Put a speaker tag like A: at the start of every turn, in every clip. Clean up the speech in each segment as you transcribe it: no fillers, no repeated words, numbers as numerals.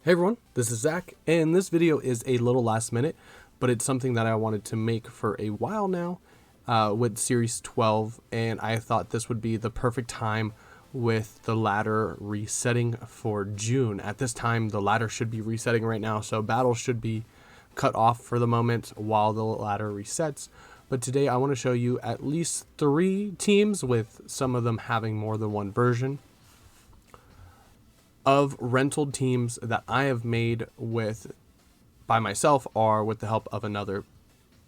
A: Hey everyone, this is Zach, and this video is a little last minute, but it's something that I wanted to make for a while now with Series 12, and I thought this would be the perfect time with the ladder resetting for June. At this time, the ladder should be resetting right now, so battles should be cut off for the moment while the ladder resets. But today I want to show you at least 3 teams, with some of them having more than one version, of rental teams that I have made by myself or with the help of another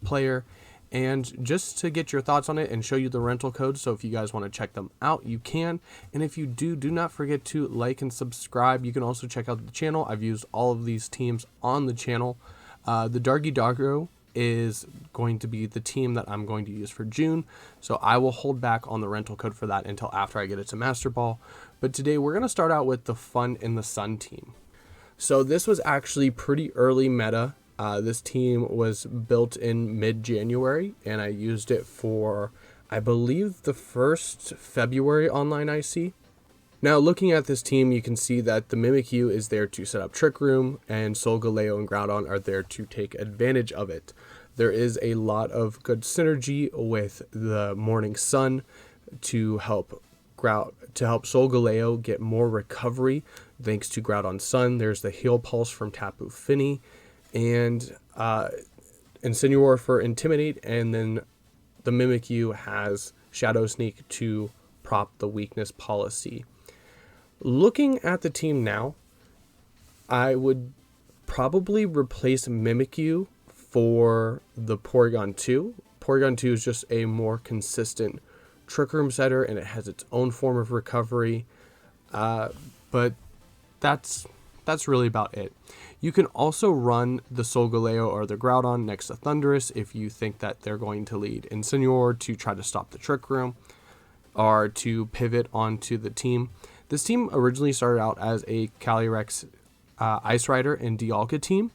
A: player, and just to get your thoughts on it and show you the rental codes. So if you guys want to check them out, you can, and if you do not forget to like and subscribe. You can also check out the channel. I've used all of these teams on the channel. The Dargy Doggo is going to be the team that I'm going to use for June, so I will hold back on the rental code for that until after I get it to Master Ball. But today we're going to start out with the Fun in the Sun team. So this was actually pretty early meta. This team was built in mid-January, and I used it for, I believe, the first February online IC. Now, looking at this team, you can see that the Mimikyu is there to set up Trick Room, and Solgaleo and Groudon are there to take advantage of it. There is a lot of good synergy with the Morning Sun to help Solgaleo get more recovery thanks to Groudon Sun. There's the Heal Pulse from Tapu Fini, and Incineroar for Intimidate, and then the Mimikyu has Shadow Sneak to prop the weakness policy. Looking at the team now, I would probably replace Mimikyu for the Porygon 2. Porygon 2 is just a more consistent Trick Room setter, and it has its own form of recovery. But that's really about it. You can also run the Solgaleo or the Groudon next to Thundurus if you think that they're going to lead Incineroar to try to stop the Trick Room or to pivot onto the team. This team originally started out as a Calyrex, Ice Rider, and Dialga team.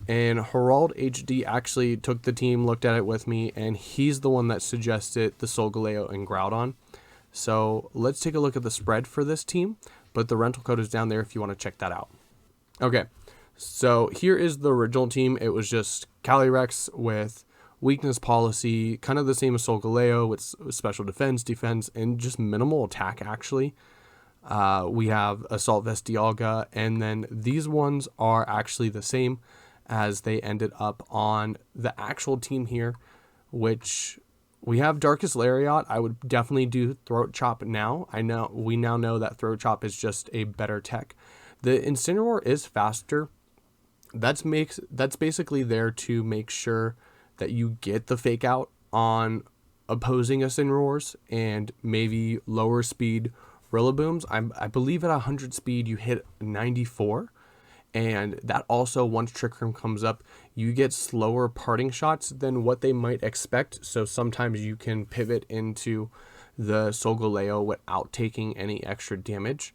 A: And Herald HD actually took the team, looked at it with me, and he's the one that suggested the Solgaleo and Groudon. So let's take a look at the spread for this team, but the rental code is down there if you want to check that out. Okay, so here is the original team. It was just Calyrex with weakness policy, kind of the same as Solgaleo with special defense, and just minimal attack actually. We have Assault Vest Dialga, and then these ones are actually the same as they ended up on the actual team here, which we have Darkest Lariat. I would definitely do Throat Chop now. We now know that Throat Chop is just a better tech. The Incineroar is faster. That's basically there to make sure that you get the fake out on opposing Incineroars and maybe lower speed Rillabooms. I believe at 100 speed you hit 94. And that also, once Trick Room comes up, you get slower parting shots than what they might expect. So sometimes you can pivot into the Solgaleo without taking any extra damage.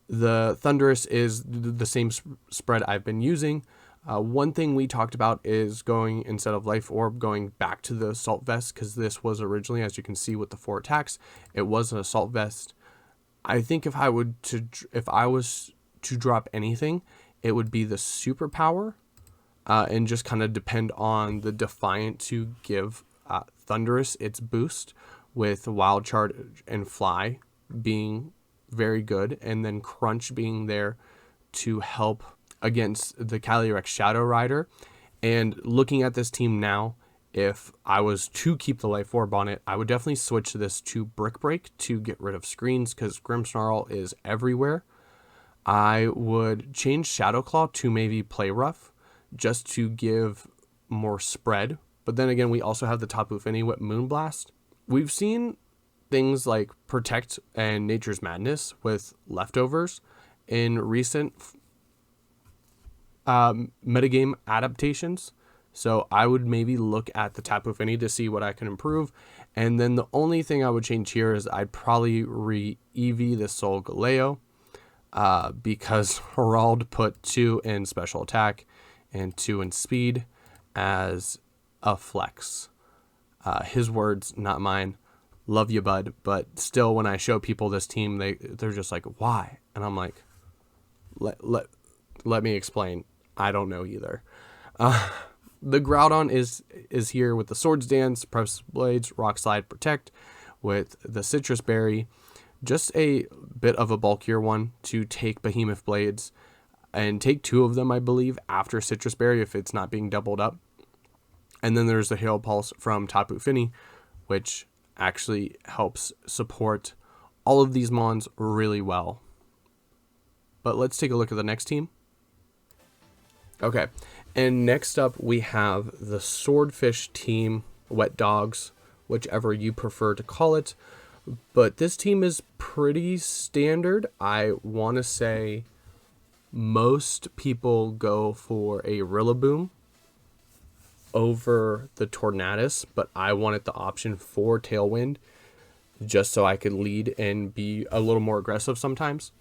A: The Thundurus is the same spread I've been using. One thing we talked about is going, instead of Life Orb, going back to the Assault Vest, because this was originally, as you can see with the 4 attacks, it was an Assault Vest. I think if I was to drop anything, it would be the superpower, and just kind of depend on the Defiant to give Thundurus its boost, with Wild Charge and Fly being very good, and then Crunch being there to help against the Calyrex Shadow Rider. And looking at this team now, if I was to keep the Life Orb on it, I would definitely switch this to Brick Break to get rid of screens, because Grimmsnarl is everywhere. I would change Shadow Claw to maybe Play Rough, just to give more spread. But then again, we also have the Tapu Fini with Moonblast. We've seen things like Protect and Nature's Madness with Leftovers in recent metagame adaptations. So I would maybe look at the Tapu Fini to see what I can improve. And then the only thing I would change here is I'd probably re-EV the Solgaleo, because Herald put 2 in special attack and 2 in speed as a flex. His words, not mine. Love you, bud. But still, when I show people this team, they're just like, why? And I'm like, Let me explain. I don't know either. The Groudon is here with the Swords Dance, Press Blades, Rock Slide, Protect, with the Citrus Berry. Just a bit of a bulkier one to take Behemoth Blades, and take 2 of them, I believe, after Citrus Berry if it's not being doubled up. And then there's the Hail Pulse from Tapu Fini, which actually helps support all of these mons really well. But let's take a look at the next team. Okay, and next up we have the Swordfish team, Wet Dogs, whichever you prefer to call it. But this team is pretty standard. I want to say most people go for a Rillaboom over the Tornadus, but I wanted the option for Tailwind just so I could lead and be a little more aggressive sometimes.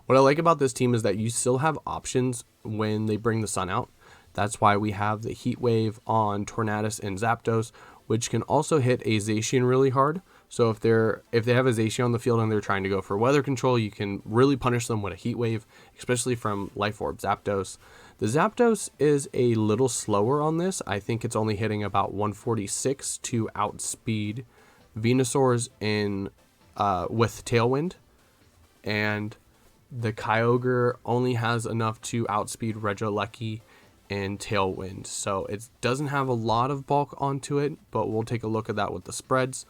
A: What I like about this team is that you still have options when they bring the sun out. That's why we have the Heat Wave on Tornadus and Zapdos, which can also hit a Zacian really hard. So if they have a Zacian on the field and they're trying to go for weather control, you can really punish them with a Heat Wave, especially from Life Orb Zapdos. The Zapdos is a little slower on this. I think it's only hitting about 146 to outspeed Venusaur's with Tailwind. And the Kyogre only has enough to outspeed Regieleki and Tailwind. So it doesn't have a lot of bulk onto it, but we'll take a look at that with the spreads.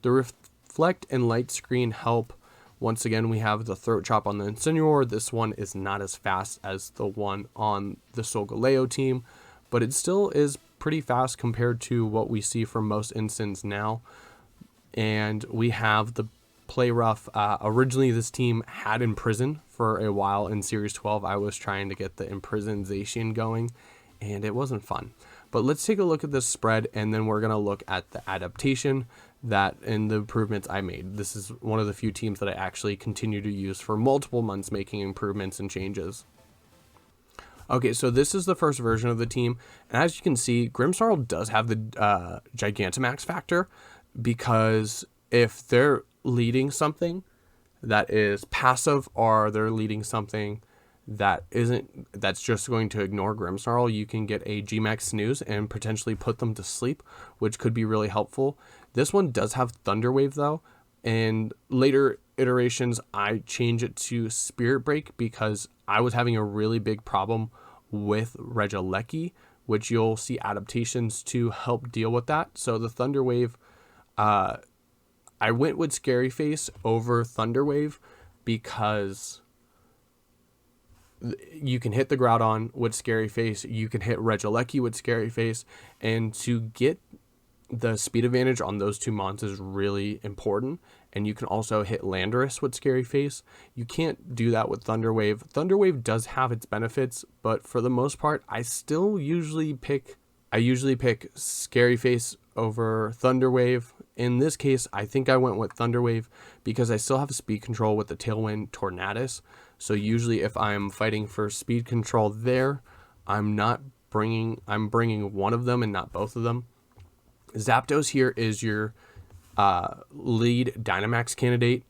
A: The Reflect and Light Screen help. Once again, we have the Throat Chop on the Incineroar. This one is not as fast as the one on the Solgaleo team, but it still is pretty fast compared to what we see from most Incins now. And we have the Play Rough. Originally, this team had Imprison for a while in Series 12. I was trying to get the Imprison Zacian going, and it wasn't fun. But let's take a look at this spread, and then we're going to look at the adaptation and the improvements I made. This is one of the few teams that I actually continue to use for multiple months, making improvements and changes. Okay, so this is the first version of the team, and as you can see, Grimmsnarl does have the Gigantamax factor, because if they're leading something that is passive, or they're leading something that's just going to ignore Grimmsnarl, you can get a Gmax Snooze and potentially put them to sleep, which could be really helpful. This one does have Thunder Wave though, and later iterations I change it to Spirit Break because I was having a really big problem with Regieleki, which you'll see adaptations to help deal with that. So the Thunder Wave, I went with Scary Face over Thunder Wave because you can hit the Groudon with Scary Face, you can hit Regieleki with Scary Face, and to get the speed advantage on those 2 mons is really important. And you can also hit Landorus with Scary Face. You can't do that with Thunder Wave. Thunder Wave does have its benefits, but for the most part, I usually pick Scary Face over Thunder Wave. In this case, I think I went with Thunder Wave because I still have speed control with the Tailwind Tornadus. So usually if I'm fighting for speed control there, I'm bringing one of them and not both of them. Zapdos here is your lead Dynamax candidate.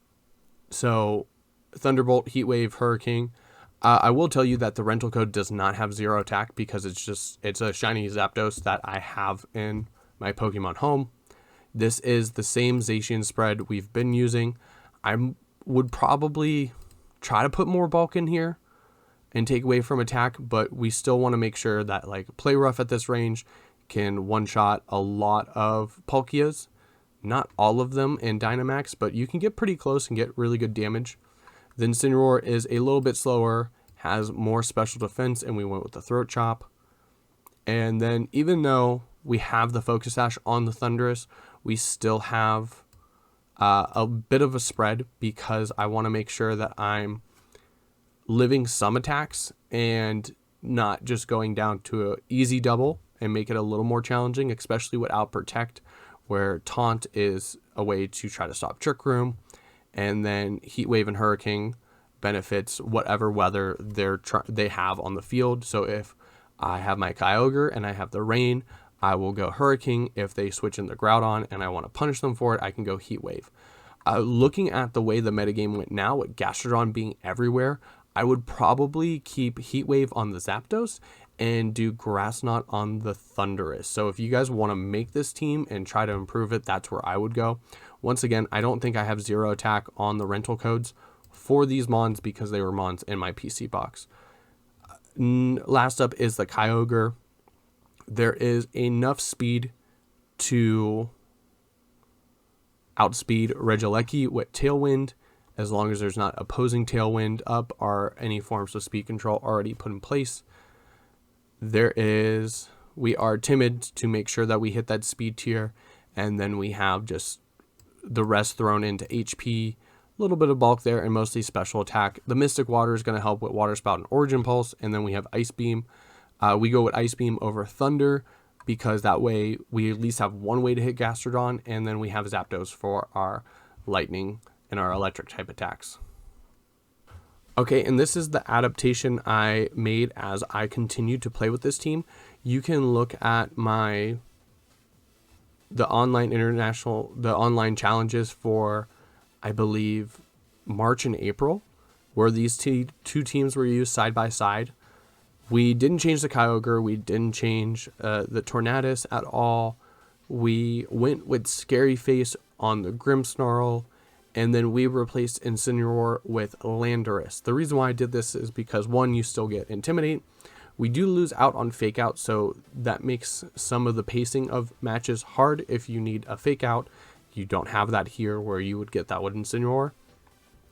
A: So Thunderbolt, Heat Wave, Hurricane. I will tell you that the rental code does not have 0 attack because it's a shiny Zapdos that I have in my Pokemon home. This is the same Zacian spread we've been using. I would probably try to put more bulk in here and take away from attack, but we still want to make sure that like Play Rough at this range can one-shot a lot of Palkias. Not all of them in Dynamax, but you can get pretty close and get really good damage. The Incineroar is a little bit slower, has more special defense, and we went with the Throat Chop. And then even though we have the Focus Sash on the Thundurus, we still have a bit of a spread because I want to make sure that I'm living some attacks and not just going down to an easy double and make it a little more challenging, especially without Protect, where Taunt is a way to try to stop Trick Room, and then Heat Wave and Hurricane benefits whatever weather they have on the field. So if I have my Kyogre and I have the Rain, I will go Hurricane. If they switch in the Groudon and I want to punish them for it, I can go Heat Wave. Looking at the way the metagame went now, with Gastrodon being everywhere, I would probably keep Heat Wave on the Zapdos and do Grass Knot on the Thundurus. So if you guys want to make this team and try to improve it, that's where I would go. Once again, I don't think I have 0 attack on the rental codes for these mons because they were mons in my PC box. Last up is the Kyogre. There is enough speed to outspeed Regieleki with Tailwind, as long as there's not opposing Tailwind up or any forms of speed control already put in place. We are timid to make sure that we hit that speed tier, and then we have just the rest thrown into HP, a little bit of bulk there, and mostly special attack. The Mystic Water is going to help with Water Spout and Origin Pulse, and then we have Ice Beam. We go with Ice Beam over Thunder, because that way we at least have one way to hit Gastrodon, and then we have Zapdos for our Lightning and our Electric type attacks. Okay, and this is the adaptation I made as I continued to play with this team. You can look at the online challenges for, I believe, March and April, where these two teams were used side by side. We didn't change the Kyogre, we didn't change the Tornadus at all. We went with Scary Face on the Grimmsnarl, and then we replaced Incineroar with Landorus. The reason why I did this is because, one, you still get Intimidate. We do lose out on Fake Out, so that makes some of the pacing of matches hard if you need a Fake Out. You don't have that here where you would get that with Incineroar.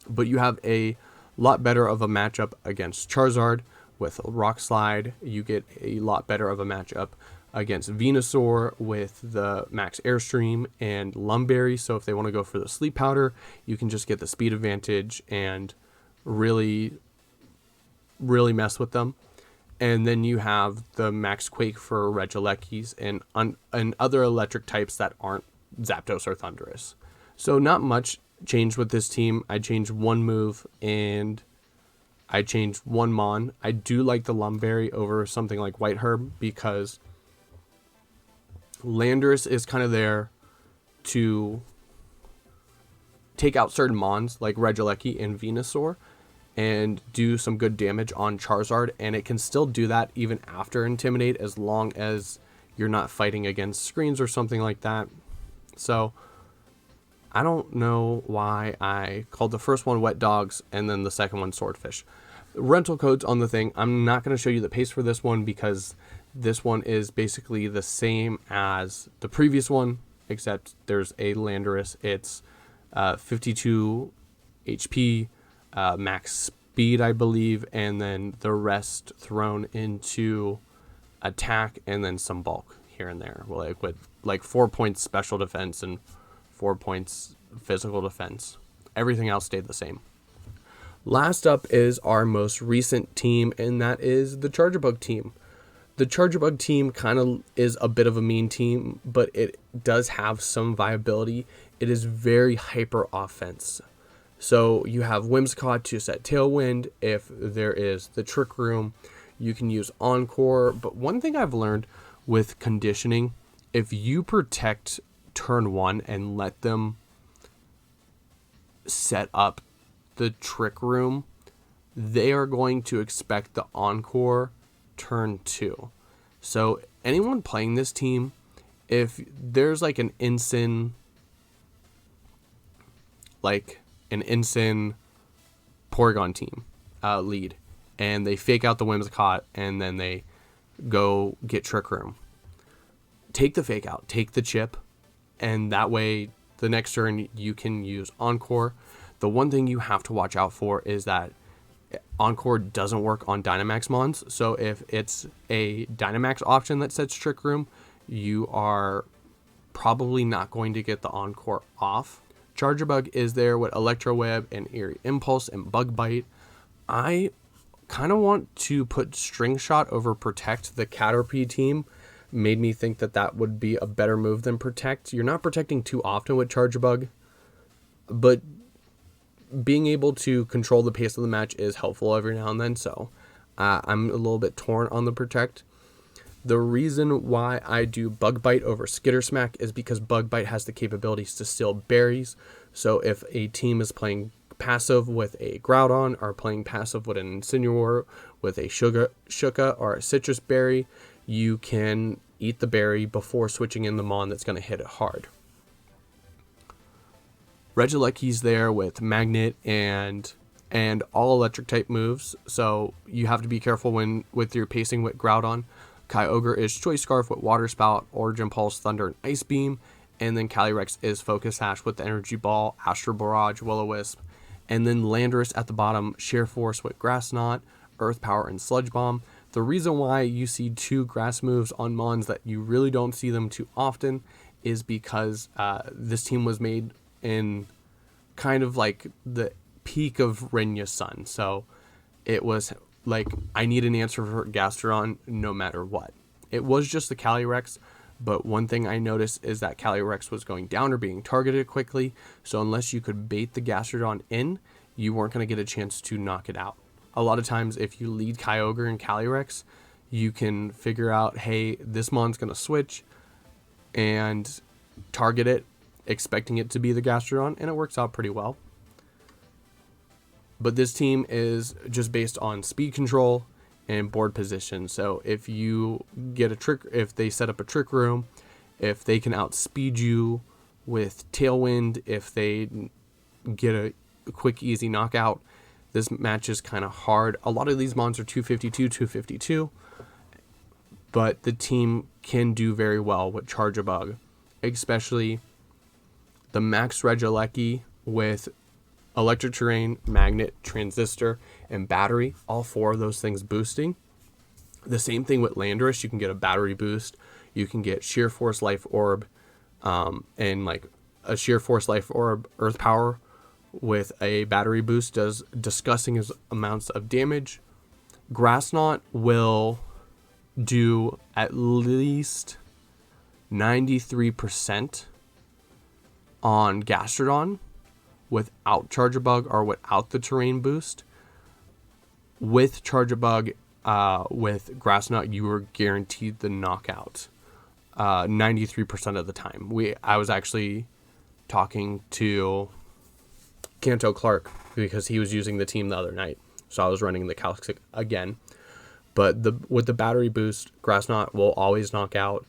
A: But you have a lot better of a matchup against Charizard with Rock Slide. You get a lot better of a matchup against Venusaur with the Max Airstream and Lumberry. So if they want to go for the Sleep Powder, you can just get the speed advantage and really, really mess with them. And then you have the Max Quake for Regielekis and other electric types that aren't Zapdos or Thundurus. So not much changed with this team. I changed one move and I changed one mon. I do like the Lumberry over something like White Herb because Landorus is kind of there to take out certain mons like Regieleki and Venusaur and do some good damage on Charizard, and it can still do that even after Intimidate as long as you're not fighting against screens or something like that. So I don't know why I called the first one Wet Dogs and then the second one Swordfish. Rental codes on the thing, I'm not going to show you the pace for this one because this one is basically the same as the previous one, except there's a Landorus. It's 52 HP, max speed, I believe, and then the rest thrown into attack and then some bulk here and there, with 4 points special defense and 4 points physical defense. Everything else stayed the same. Last up is our most recent team, and that is the Chargebug team. The Chargebug team kind of is a bit of a mean team, but it does have some viability. It is very hyper offense. So you have Whimsicott to set Tailwind. If there is the Trick Room, you can use Encore. But one thing I've learned with conditioning, if you protect turn 1 and let them set up the Trick Room, they are going to expect the Encore turn 2. So anyone playing this team, if there's like an Ensign Porygon team lead, and they fake out the Whimsicott and then they go get Trick Room, take the fake out, take the chip, and that way the next turn you can use Encore. The one thing you have to watch out for is that Encore doesn't work on Dynamax mons. So if it's a Dynamax option that sets Trick Room, you are probably not going to get the Encore off. Chargebug is there with Electro Web and Eerie Impulse and Bug Bite. I kind of want to put String Shot over Protect. The Caterpie team made me think that that would be a better move than Protect. You're not protecting too often with Chargebug, but being able to control the pace of the match is helpful every now and then, so I'm a little bit torn on the Protect. The reason why I do Bug Bite over Skitter Smack is because Bug Bite has the capabilities to steal berries, so if a team is playing passive with a Groudon or playing passive with an Incineroar with a Shuka or a Citrus Berry, you can eat the berry before switching in the Mon that's going to hit it hard. Regieleki's there with Magnet and all electric type moves, so you have to be careful with your pacing with Groudon. Kyogre is Choice Scarf with Water Spout, Origin Pulse, Thunder, and Ice Beam. And then Calyrex is Focus Sash with the Energy Ball, Astral Barrage, Will-O-Wisp. And then Landorus at the bottom, Sheer Force with Grass Knot, Earth Power, and Sludge Bomb. The reason why you see 2 grass moves on Mons that you really don't see them too often is because this team was made in kind of like the peak of Rinya's Sun. So it was like, I need an answer for Gastrodon no matter what. It was just the Calyrex, but one thing I noticed is that Calyrex was going down or being targeted quickly, so unless you could bait the Gastrodon in, you weren't going to get a chance to knock it out. A lot of times, if you lead Kyogre and Calyrex, you can figure out, hey, this Mon's going to switch, and target it, expecting it to be the Gastrodon, and it works out pretty well. But this team is just based on speed control and board position. So if you get a trick, if they set up a trick room, if they can outspeed you with Tailwind, if they get a quick, easy knockout, this match is kind of hard. A lot of these mons are 252, but the team can do very well with Chargebug, especially the Max Regieleki with Electric Terrain, Magnet, Transistor, and Battery. All 4 of those things boosting. The same thing with Landorus. You can get a Battery boost. You can get Sheer Force Life Orb, and like a Sheer Force Life Orb Earth Power with a Battery boost does disgusting amounts of damage. Grass Knot will do at least 93% on Gastrodon without Chargebug or without the terrain boost. With Chargebug, with Grass Knot, you were guaranteed the knockout 93% of the time. I was actually talking to Kanto Clark because he was using the team the other night, so I was running the calcs again. But with the battery boost, Grass Knot will always knock out.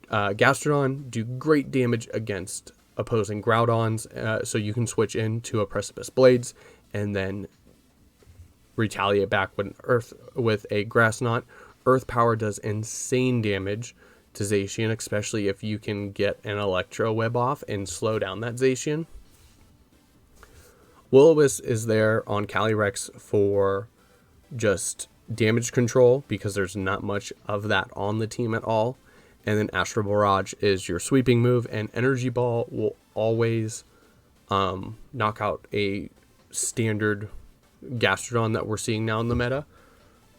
A: Gastrodon do great damage against opposing Groudons, so you can switch into a Precipice Blades and then retaliate back with a Grass Knot. Earth Power does insane damage to Zacian, especially if you can get an Electro Web off and slow down that Zacian. Will-O-Wisp is there on Calyrex for just damage control because there's not much of that on the team at all. And then Astral Barrage is your sweeping move, and Energy Ball will always knock out a standard Gastrodon that we're seeing now in the meta,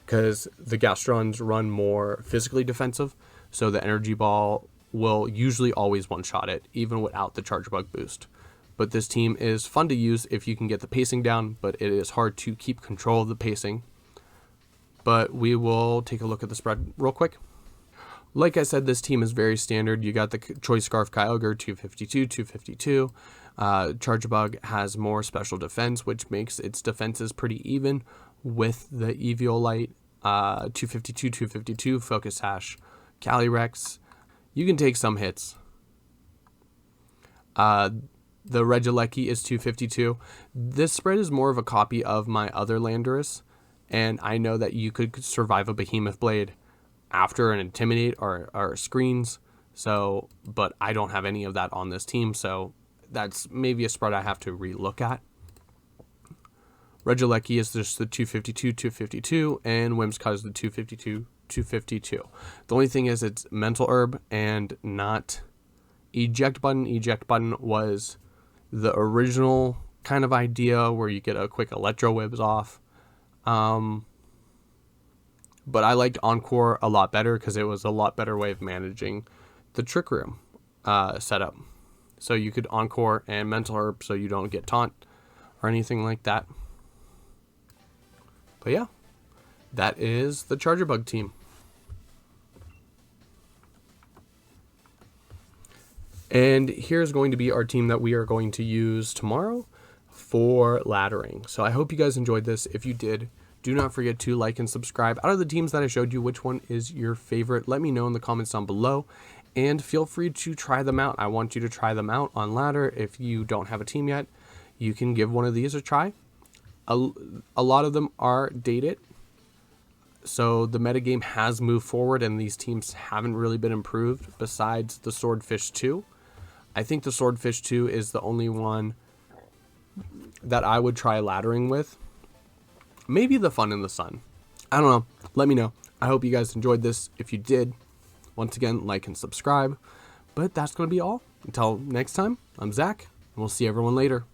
A: because the Gastrodons run more physically defensive, so the Energy Ball will usually always one-shot it, even without the Chargebug boost. But this team is fun to use if you can get the pacing down, but it is hard to keep control of the pacing. But we will take a look at the spread real quick. Like I said, this team is very standard. You got the Choice Scarf Kyogre, 252. Chargebug has more special defense, which makes its defenses pretty even with the Eviolite. 252, Focus Sash, Calyrex. You can take some hits. The Regieleki is 252. This spread is more of a copy of my other Landorus, and I know that you could survive a Behemoth Blade after an Intimidate or screens, but I don't have any of that on this team, so that's maybe a spread I have to relook at. Regieleki is just the 252, and Whimsicott is the 252. The only thing is it's Mental Herb and not Eject Button. Eject Button was the original kind of idea where you get a quick Electro Whibs off. But I liked Encore a lot better because it was a lot better way of managing the Trick Room setup. So you could Encore and Mental Herb so you don't get taunt or anything like that. But yeah, that is the Chargebug team. And here's going to be our team that we are going to use tomorrow. for laddering. So I hope you guys enjoyed this. If you did, do not forget to like and subscribe. Out of the teams that I showed you, which one is your favorite? Let me know in the comments down below, and feel free to try them out. I want you to try them out on ladder. If you don't have a team yet, you can give one of these a try. A lot of them are dated, so the metagame has moved forward and these teams haven't really been improved besides the Swordfish 2. I think the Swordfish 2 is the only one that I would try laddering with. Maybe the Fun in the Sun. I don't know. Let me know. I hope you guys enjoyed this. If you did, once again, like and subscribe. But that's going to be all. Until next time, I'm Zach, and we'll see everyone later.